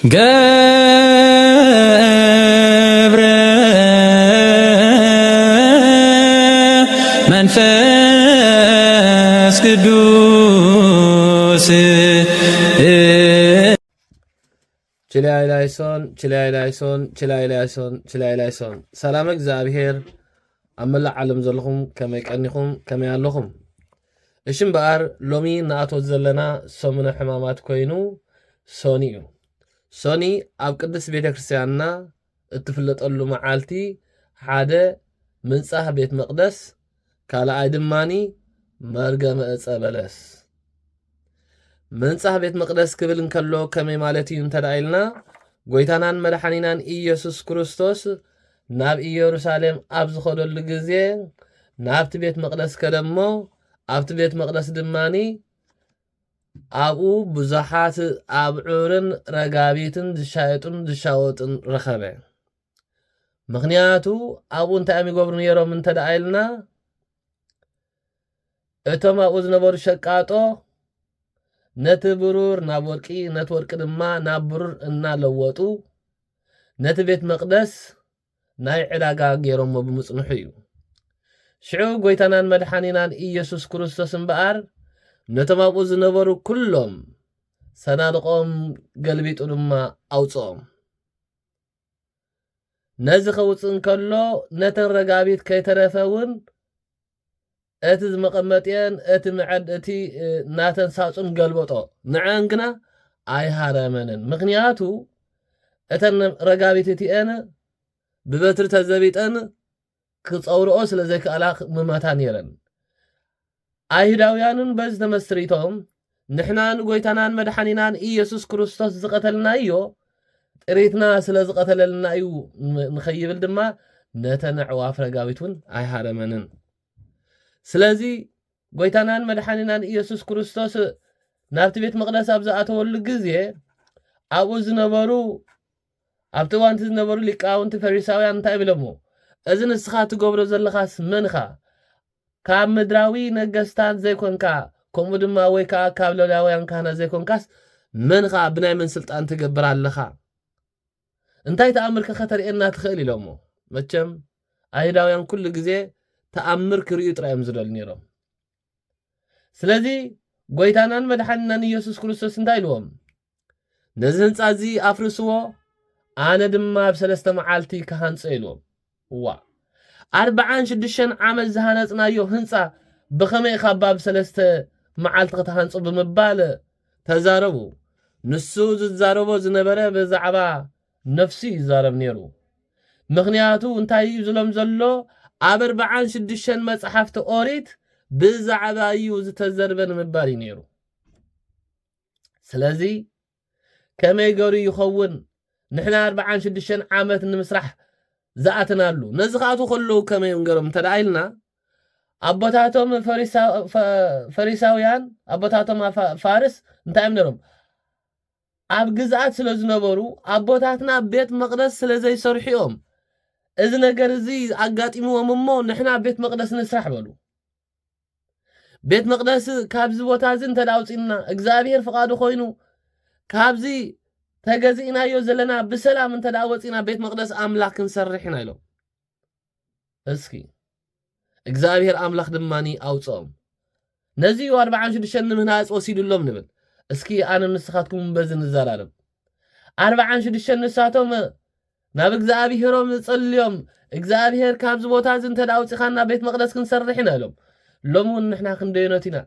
ገብረ መንፈስ ቅዱስ ችላይላይሶን ሰላም እግዚአብሔር አመላ ዓለም ዘለኹም ከመይ ቀኒኹም ከመይ ኣለኹም እሽም በአር ሎሚ ናአቶት ዘለና ሰሙነ ሕማማት ኮይኑ ሶኒ እዩ ሶኒ ኣብ ቅዱስ ቤተክርስቲያንና እትፍለጠሉ መዓልቲ ሓደ ምንጻህ ቤት መቅደስ ካልኣይ ድማኒ መርገመ ዕፀ በለስ ምንጻህ ቤት መቅደስ ክብል እንከሎ ከመይ ማለት እዩ እንተዳኢልና ጎይታናን መድሓኒናን ኢየሱስ ክርስቶስ ናብ ኢየሩሳሌም ኣብ ዝኸደሉ ግዜ ናብቲ ቤት መቅደስ ከደሞ ኣብቲ ቤት መቅደስ ድማኒ ኣብኡ ብዙሓት ኣብዑርን ረጋቢትን ዝሻየጡን ዝሻወጡን ረኸበ ምክንያቱ ኣብኡ እንታይ የሚገብሩ ነይሮም እንተዳኢልና እቶም ኣብኡ ዝነበሩ ሸቃጦ ነቲ ብሩር ናብ ወርቂ ነቲ ወርቂ ድማ ናብ ብሩር እናለወጡ ነቲ ቤት መቅደስ ናይ ዕዳጋ ገይሮሞ ብምጽንሑ እዩ ሽዑ ጎይታናን መድሓኒናን ኢየሱስ ክርስቶስ እምበኣር ነቶም ኣብኡ ዝነበሩ ኩሎም ሰናድቆም ገልቢጡ ድማ ኣውፅኦም ነዚ ኸውፅእ እንከሎ ነተን ረጋቢት ከይተረፈውን እቲ ዝመቐመጥየን እቲ ምዐድ እቲ ናተን ሳጹን ገልበጦ ንዐን ግና ኣይሃረመንን ምክንያቱ እተን ረጋቢት እቲአን ብበትሪ ተዘቢጠን ክፀውርኦ ስለ ዘይከኣላ ምመታ ነይረን ኣይሁዳውያንን በዚ ተመስሪቶም ንሕናን ጎይታናን መድሓኒናን ኢየሱስ ክርስቶስ ዝቐተልናዮ ጥሪትና ስለ ዝቐተለልና እዩ ንኸይብል ድማ ነተን ኣዕዋፍ ረጋቢት እውን ኣይሃረመንን ስለዚ ጎይታናን መድሓኒናን ኢየሱስ ክርስቶስ ናብቲ ቤት መቅደስ ኣብ ዝኣተወሉ ግዜ ኣብኡ ዝነበሩ ኣብቲ እዋንቲ ዝነበሩ ሊቃውንቲ ፈሪሳውያን እንታይ ይብሎሞ እዚ ንስኻ ትገብሮ ዘለኻስ መንኻ ካብ ምድራዊ ነገስታት ዘይኮንካ ከምኡ ድማ ወይ ከዓ ካብ ሎላውያን ካህናት ዘይኮንካስ መንኻ ብናይ መን ስልጣን ትገብር ኣለኻ እንታይ ተኣምር ከተርእየና ትኽእል ኢሎሞ መቸም ኣይሁዳውያን ኩሉ ግዜ ተኣምር ክርእዩ ጥራዮም ዝደል ነይሮም ስለዚ ጎይታናን መድሓኒናን ኢየሱስ ክርስቶስ እንታይ ኢልዎም ነዚ ህንፃ እዚ ኣፍርስዎ ኣነ ድማ ኣብ 3 መዓልቲ ክሃንጾ ኢልዎም ዋ 46 ዓመት ዝሃነጽናዮ ህንፃ ብኸመይ ኢኻ ኣብ 3 መዓልቲ ክትሃንጾ ብምባል ተዛረቡ ንሱ ዝዛረቦ ዝነበረ ብዛዕባ ነፍሲ ይዛረብ ነይሩ ምክንያቱ እንታይ እዩ ዝሎም ዘሎ ኣብ 46 መጽሓፍቲ ኦሪት ብዛዕባ እዩ ዝተዘርበ ንምባል እዩ ነይሩ ስለዚ ከመይ ገሩ ይኸውን ንሕና 46 ዓመት ንምስራሕ ዝኣትናሉ ነዚ ከኣቱ ከለዉ ከመይ እንገሮም ተዳኢልና ኣቦታቶም ፈሪሳውያን ኣቦታቶም ፋርስ እንታይ እዮም ነይሮም ኣብ ግዝኣት ስለ ዝነበሩ ኣቦታትና ቤት መቅደስ ስለ ዘይሰርሑ እዮም እዚ ነገር እዚ ኣጋጢምዎም እሞ ንሕና ቤት መቅደስ ንስራሕ በሉ ቤት መቅደስ ካብዚ ቦታ እዚ እንተዳውፂና እግዚአብሔር ፍቃዱ ኮይኑ ካብዚ ተገዚእናዮ ዘለና ብሰላም እንተዳወፂና ቤት መቅደስ ኣምላክ ክንሰርሕ ኢና ኢሎም እስኪ እግዚአብሔር ኣምላክ ድማኒ ኣውፅኦም ነዚ 46 ንምህናፅ ወሲዱሎም ንብል እስኪ ኣነ ንስኻትኩም በዚ ንዘራረብ 46 ንሳቶም ናብ እግዚአብሔሮም ጸልዮም እግዚአብሔር ካብዚ ቦታ እዚ እንተዳውፂኻና ቤት መቅደስ ክንሰርሕ ኢና ኢሎም ሎሙ ንሕና ክንደዮነቲና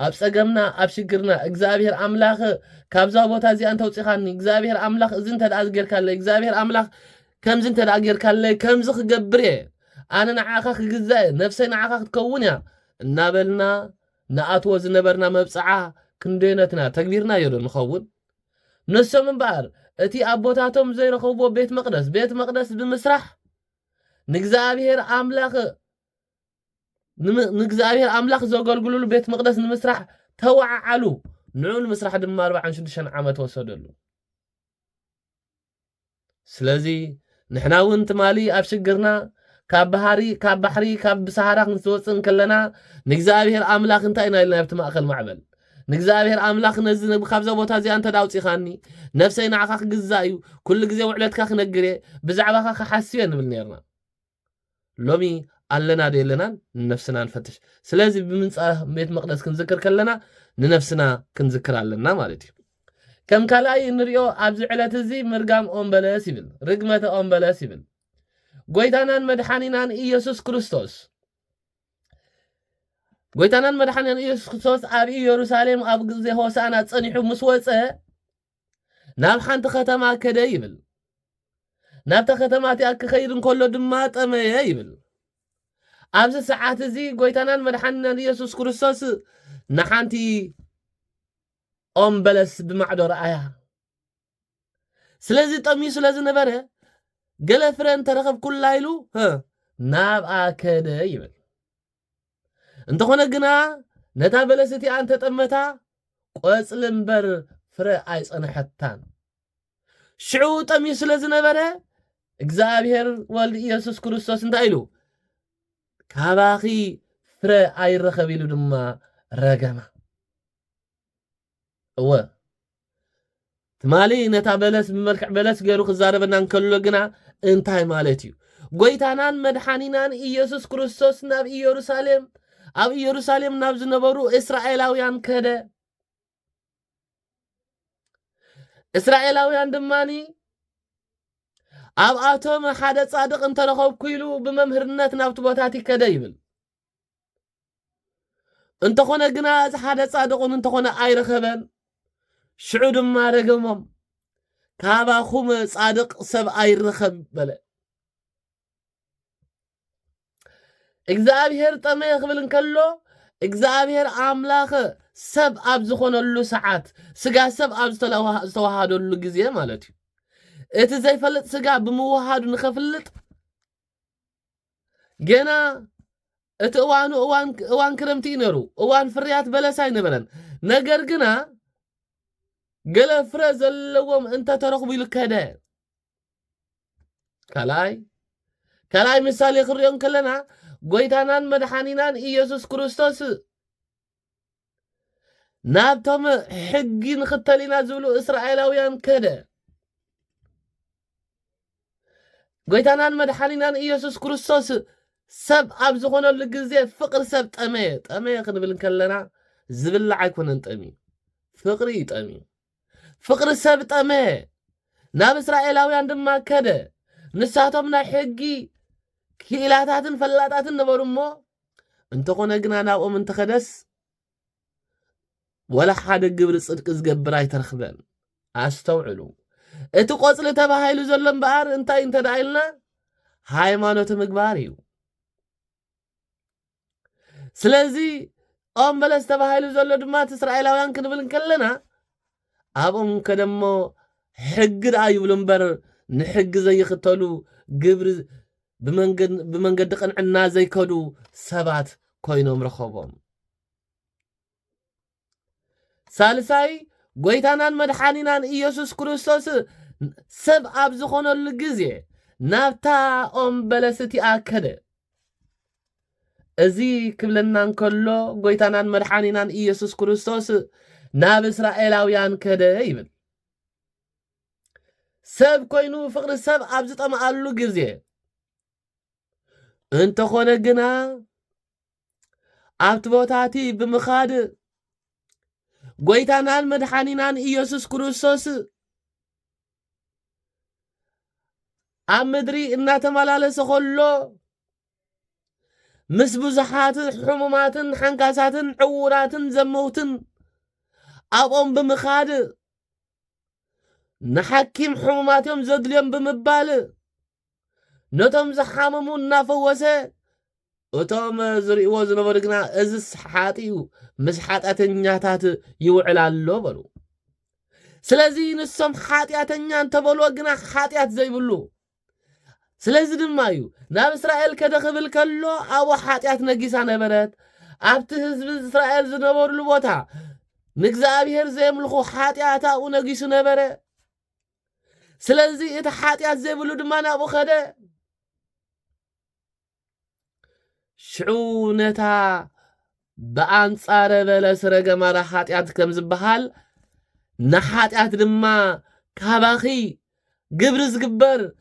ኣብ ጸገምና ኣብ ሽግርና እግዚአብሔር ኣምላኽ ካብዛ ቦታ እዚ አንተ ውጽኻኒ እግዚአብሔር ኣምላኽ እዚ እንተ ደኣ ዝጌርካለይ እግዚአብሔር ኣምላኽ ከምዚ እንተ ደኣ ጌርካለይ ከምዚ ክገብር እየ ኣነ ንዓኻ ክግዛእ ነፍሰይ ንዓኻ ክትከውን እያ እናበልና ንኣትዎ ዝነበርና መብፅዓ ክንደዮነትና ተግቢርና ዮ ዶ ንኸውን ንሶም እምበኣር እቲ ኣቦታቶም ዘይረኸብዎ ቤት መቅደስ ብምስራሕ ንእግዚአብሔር ኣምላኽ ዘገልግሉሉ ቤት መቅደስ ንምስራሕ ተዋዓሉ ንዑ ንምስራሕ ድማ 46 ዓመት ወሰደሉ ስለዚ ንሕና እውን ትማሊ ኣብ ሽግርና ካብ ባሕሪ ካብ ሰሃራ ክንወፅእ ከለና ንእግዚአብሔር ኣምላኽ እንታይ ኢና ኢልና ኣብቲ ማእከል ማዕበል ንእግዚአብሔር ኣምላኽ ነዚ ካብዛ ቦታ እዚኣ እንተ ዳውፂኻኒ ነፍሰይ ንዓኻ ክግዛእ እዩ ኩሉ ግዜ ውዕለትካ ክነግር እየ ብዛዕባኻ ክሓስብ እየ ንብል ነርና ሎሚ ኣለና ዶ የለናን ንነፍስና ንፈትሽ ስለዚ ብምንፃህ ቤት መቅደስ ክንዝክር ከለና ንነፍስና ክንዝክር ኣለና ማለት እዩ ከም ካልኣይ እንሪኦ ኣብዚ ዕለት እዚ ምርጋም ኦምበለስ ይብል ርግመተ ኦምበለስ ይብል ጎይታናን መድሓኒናን ኢየሱስ ክርስቶስ ጎይታናን መድሓኒናን ኢየሱስ ክርስቶስ ኣብ ኢየሩሳሌም ኣብ ግዜ ሆሳዕና ፀኒሑ ምስ ወፀ ናብ ሓንቲ ከተማ ከደ ይብል ናብታ ከተማ እቲኣ ክኸይድ እንከሎ ድማ ጠመየ ይብል ኣብዚ ሰዓት እዚ ጎይታናን መድሓኒናን ኢየሱስ ክርስቶስ ንሓንቲ ኦምበለስ ብማዕዶ ረኣያ ስለዚ ጠምዩ ስለዝነበረ ገለ ፍረ እንተረኸብ ኩላ ኢሉ ናብኣ ከደ ይብል እንተኾነ ግና ነታ በለስ እቲኣ እንተጠመታ ቆፅሊ እምበር ፍረ ኣይፀንሐታን ሽዑ ጠምዩ ስለዝነበረ እግዚአብሔር ወልድ ኢየሱስ ክርስቶስ እንታይ ኢሉ ካባኺ ፍረ ኣይረኸብ ኢሉ ድማ ረገማ እወ ትማሊ ነታ በለስ ብመልክዕ በለስ ገይሩ ክዛረበና እንከሎ ግና እንታይ ማለት እዩ ጎይታናን መድሓኒናን ኢየሱስ ክርስቶስ ናብ ኢየሩሳሌም ኣብ ኢየሩሳሌም ናብ ዝነበሩ እስራኤላውያን ከደ እስራኤላውያን ድማኒ ኣብ ኣቶም ሓደ ጻድቕ እንተረኸብኩ ኢሉ ብመምህርነት ናብቲ ቦታት ይከደ ይብል እንተኾነ ግና እዚ ሓደ ጻድቕን እንተኾነ ኣይረኸበን ሽዑ ድማ ረገሞም ካባኹም ጻድቕ ሰብ ኣይረኸብ በለ እግዚአብሔር ጠመየ ክብል እንከሎ እግዚአብሔር ኣምላኽ ሰብ ኣብ ዝኾነሉ ሰዓት ስጋ ሰብ ኣብ ዝተዋሃደሉ ግዜ ማለት እዩ እቲ ዘይፈልጥ ስጋ ብምውሃዱ ንኸፍልጥ ገና እቲ እዋኑ እዋን ክረምቲ ነሩ እዋን ፍርያት በለስ ኣይነበረን ነገር ግና ገለ ፍረ ዘለዎም እንተተረኽቡ ኢሉ ከደ ካልኣይ ምሳሌ ክሪኦም ከለና ጎይታናን መድሓኒናን ኢየሱስ ክርስቶስ ናብቶም ሕጊ ንኽተል ኢና ዝብሉ እስራኤላውያን ከደ ጎይታናን መድሓኒናን ኢየሱስ ክርስቶስ ሰብ ኣብ ዝኾነሉ ግዜ ፍቅሪ ሰብ ጠመየ ክንብል ከለና ዝብላዕ ኣይኮነን ጠምዩ ፍቅሪ እዩ ጠምዩ ፍቅሪ ሰብ ጠመየ ናብ እስራኤላውያን ድማ ከደ ንሳቶም ናይ ሕጊ ክኢላታትን ፈላጣትን ነበሩ እሞ እንተኾነ ግና ናብኦም እንተኸደስ ወላ ሓደ ግብሪ ጽድቂ ዝገብር ኣይተረኽበን ኣስተውዕሉ እቲ ቆፅሊ ተባሂሉ ዘሎ እምበኣር እንታይ እንተዳኢልና ሃይማኖት ምግባር እዩ ስለዚ ኦምበለስ ተባሂሉ ዘሎ ድማ እቲ እስራኤላውያን ክንብል ከለና ኣብኦም ከደሞ ሕጊ ደኣ ይብሉ እምበር ንሕጊ ዘይኽተሉ ግብሪ ብመንገዲ ቅንዕና ዘይከዱ ሰባት ኮይኖም ረኸቦም ሳልሳይ ጎይታናን መድሓኒናን ኢየሱስ ክርስቶስ ሰብ ኣብ ዝኾነሉ ግዜ ናብታ ኦምበለስ እቲኣ ከደ እዚ ክብለና እንከሎ ጎይታናን መድሓኒናን ኢየሱስ ክርስቶስ ናብ እስራኤላውያን ከደ ይብል ሰብ ኮይኑ ፍቅሪ ሰብ ኣብ ዝጠምኣሉ ግዜ እንተኾነ ግና ኣብቲ ቦታቲ ብምኻድ ጎይታናን መድሓኒናን ኢየሱስ ክርስቶስ ኣብ ምድሪ እናተመላለሰ ከሎ ምስ ብዙሓት ሕሙማትን ሓንካሳትን ዕውራትን ዘመውትን ኣብኦም ብምኻድ ንሓኪም ሕሙማትዮም ዘድልዮም ብምባል ነቶም ዝሓመሙ እናፈወሰ እቶም ዝርእዎ ዝነበሩ ግና እዚ ሓጢኡ ምስ ሓጢአተኛታት ይውዕል ኣሎ በሉ ስለዚ ንሶም ሓጢአተኛ እንተበልዎ ግና ሓጢአት ዘይብሉ ስለዚ ድማ እዩ ናብ እስራኤል ከደ ክብል ከሎ ኣብኡ ሓጢአት ነጊሳ ነበረት ኣብቲ ህዝቢ እስራኤል ዝነበሩሉ ቦታ ንእግዚአብሔር ዘየምልኹ ሓጢአት ኣብኡ ነጊሱ ነበረ ስለዚ እቲ ሓጢአት ዘይብሉ ድማ ናብኡ ከደ ሽዑ ነታ بأنصار بلس رجما رحاتيات كم زبحال نحاتيات دما كاباخي قبرز قبر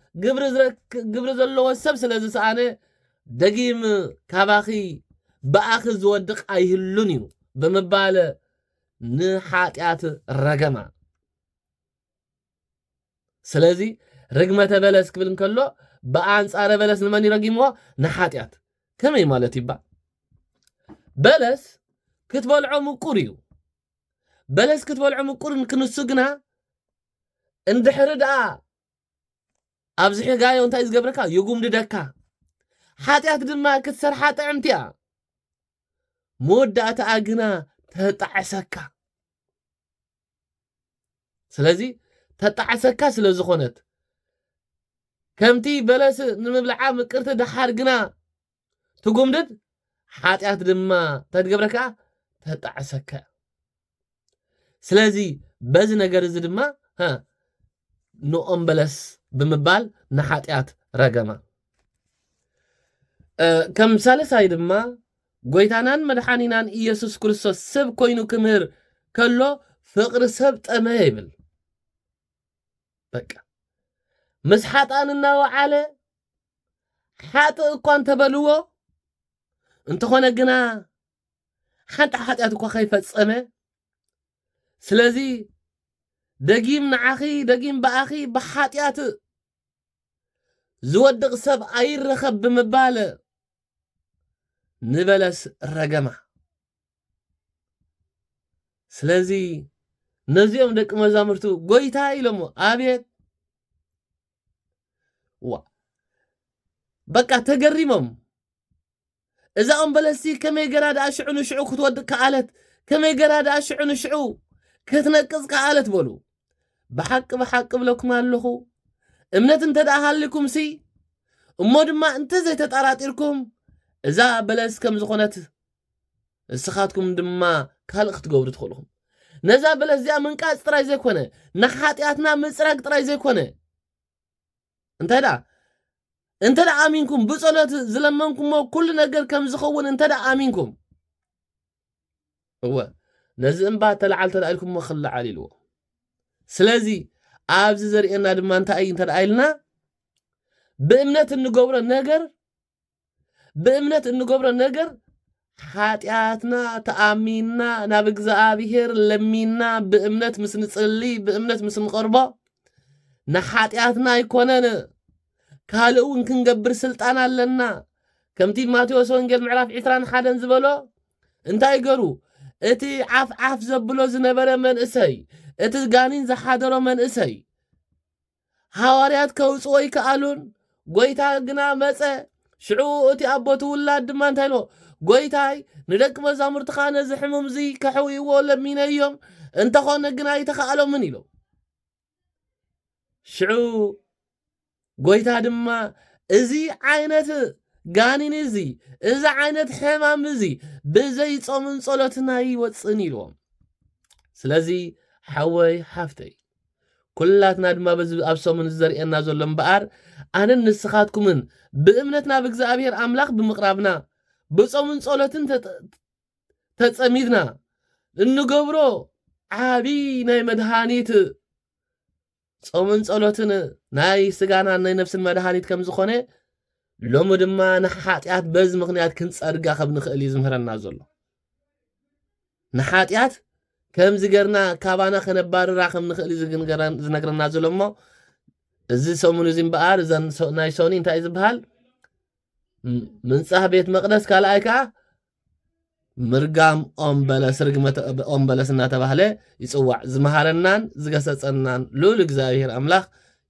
قبرز اللو السبس لذي سعاني دقيم كاباخي بأخذ ودق أيهلونيو بمبالة نحاتيات رجما سلازي رجمة بلس كبلن كله بأنصار بلس نماني رجيموا نحاتيات كم يمالتي با بلس كتبلعو مقوريو بلس كتبلعو مقور نكنسقنا اندحردا ابزحي غايو انت يزغبركا يقوم ددكا حاتيات دما كتسرحا طعمتيا مودات اغنا تطعسكا سلازي تطعسكا سلازخونت كمتي بلس نمبلعا مقرت دحار غنا تقومدد حاتيات دما تدغبركا تطعسكا سلازي بز ነገር እዚ ድማ ንኦም በለስ ብምባል ንሓጢያት ረገማ ከም ሳልሳይ ድማ ጎይታናን መድሓኒናን ኢየሱስ ክርስቶስ ሰብ ኮይኑ ክምህር ከሎ ፍቅሪ ሰብ ጠመየ ይብል በቃ ምስ ሓጣንና ወዓለ ሓጥ እኳ እንተበልዎ እንተኾነ ግና ሓንቲ ሓጢያት እኳ ከይፈጸመ سلازي دقيم نعاخي دقيم بأخي بحاتيات زودق سب أير رخب بمبالة نبلس الرقمة سلازي نزيهم دك مزامرتو قويتاي لمو آبيت بكا تقريمهم إذا أمبلسي كما يقراد أشعو نشعو كتودك كالت كما يقراد أشعو نشعو كتنقص كالت بولو بحق بلوكم هاللخو امنت انت داهالكم سي امود ما انت زي تطراتيركم اذا بلس كم زخونت اسخاتكم دما كالق تقبروا تخلهم نزا بلس زي من قاص طراي زي كونه نحاتياتنا مصراق طراي زي كونه انت دا امينكم بصلات زلمنكم كل ነገር كم زخون انت دا امينكم هو نزم با تلعل تلعلكم مخلع عليلو سلازي ابز زرينا دما انت اي انت دايلنا بامنت انغبر النجر حاتياتنا تامينا ناب እግዚአብሔር لمينا بامنت مسنصلي بامنت مسنقربا نحاتياتنا يكونن ካልኡን ክንገብር ስልጣን አለና ከምቲ ማቴዎስ ወንጌል ምዕራፍ 21 ዝበሎ እንታይ ገሩ እቲ ዓፍ ዘብሎ ዝነበረ መንእሰይ እቲ ጋኒን ዝሓደሮ መንእሰይ ሐዋርያት ከውጽኦ ይከኣሉን ጎይታ ግና መጸ ሽዑ እቲ አቦቱ ውላድ ድማ እንታይ ነው ጎይታይ ንደቅ መዛሙርትኻ ነዚ ሕሙም እዚ ከሕውይዎ ለሚነዮም እንተኾነ ግና ይተኻኣሎምን ኢሎ ሽዑ ጎይታ ድማ እዚ ዓይነት ጋኒን እዚ እዚ ዓይነት ሕማም እዚ ብዘይ ጾምን ጸሎትና ይወጽን ኢሎም ስለዚ ሓወይ ሓፍተይ ኩላትና ድማ በዚ ኣብሶምን ዘርኤና ዘሎ እምበኣር ኣነ ንስኻትኩምን ብእምነትና ብእግዚአብሔር ኣምላኽ ብምቕራብና ብጾምን ጸሎትን ተጸሚድና እንገብሮ ዓቢ ናይ መድሃኒት ጾምን ጸሎትን ናይ ስጋና ናይ ነፍስን መድሃኒት ከም ዝኾነ ሎሙ ድማ ንሓጢያት በዚ ምኽንያት ክንጸርጋ ከም ንኽእል ዝምህረና ዘሎ ንሓጢያት ከም ዝገርና ካባና ከነባርራ ከም ንኽእል ዝነግረና ዘሎ እሞ እዚ ሰሙን እዚ እምበኣር ናይ ሶኒ እንታይ ዝበሃል ምንጻሕ ቤት መቕደስ ካልኣይ ከዓ ምርጋም ኦምበለስ ርግመት ኦምበለስ እናተባህለ ይጽዋዕ ዝመሃረናን ዝገሰጸናን ልዑል እግዚአብሔር አምላኽ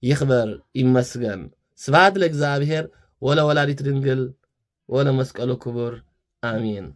ይኽበር ይመስገን ስብሐት ለእግዚአብሔር ወለወላዲቱ ድንግል ወለመስቀሉ ክቡር አሜን